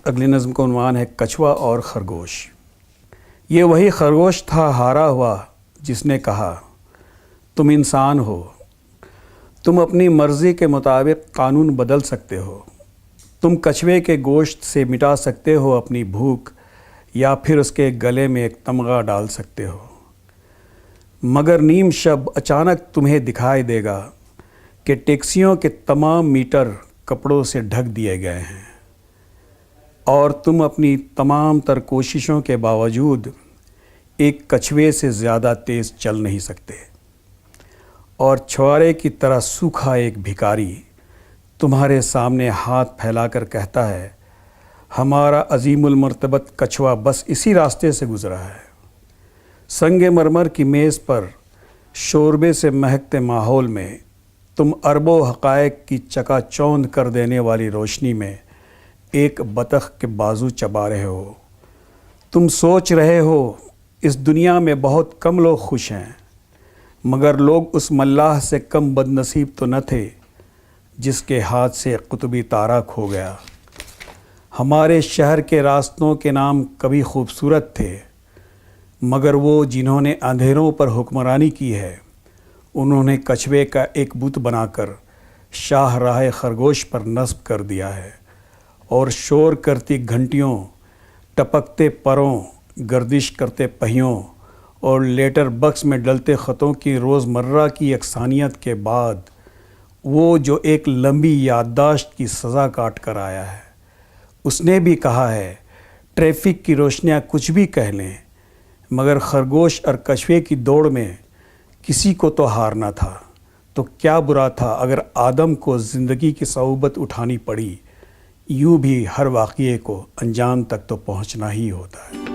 اگلی نظم کا عنوان ہے کچھوا اور خرگوش۔ یہ وہی خرگوش تھا ہارا ہوا جس نے کہا تم انسان ہو، تم اپنی مرضی کے مطابق قانون بدل سکتے ہو، تم کچھوے کے گوشت سے مٹا سکتے ہو اپنی بھوک یا پھر اس کے گلے میں ایک تمغہ ڈال سکتے ہو، مگر نیم شب اچانک تمہیں دکھائی دے گا کہ ٹیکسیوں کے تمام میٹر کپڑوں سے ڈھک دیے گئے ہیں اور تم اپنی تمام تر کوششوں کے باوجود ایک کچھوے سے زیادہ تیز چل نہیں سکتے، اور چھوارے کی طرح سوکھا ایک بھکاری تمہارے سامنے ہاتھ پھیلا کر کہتا ہے ہمارا عظیم المرتبت کچھوا بس اسی راستے سے گزرا ہے۔ سنگ مرمر کی میز پر شوربے سے مہکتے ماحول میں تم اربوں حقائق کی چکا چوندھ کر دینے والی روشنی میں ایک بطخ کے بازو چبا رہے ہو۔ تم سوچ رہے ہو اس دنیا میں بہت کم لوگ خوش ہیں، مگر لوگ اس ملاح سے کم بد نصیب تو نہ تھے جس کے ہاتھ سے قطبی تارہ کھو گیا۔ ہمارے شہر کے راستوں کے نام کبھی خوبصورت تھے، مگر وہ جنہوں نے اندھیروں پر حکمرانی کی ہے انہوں نے کچھوے کا ایک بت بنا کر شاہ راہ خرگوش پر نصب کر دیا ہے، اور شور کرتی گھنٹیوں، ٹپکتے پروں، گردش کرتے پہیوں اور لیٹر بکس میں ڈلتے خطوں کی روزمرہ کی یکسانیت کے بعد وہ جو ایک لمبی یادداشت کی سزا کاٹ کر آیا ہے، اس نے بھی کہا ہے ٹریفک کی روشنیاں کچھ بھی کہہ لیں، مگر خرگوش اور کچھوے کی دوڑ میں کسی کو تو ہارنا تھا، تو کیا برا تھا اگر آدم کو زندگی کی صعوبت اٹھانی پڑی، یوں بھی ہر واقعے کو انجام تک تو پہنچنا ہی ہوتا ہے۔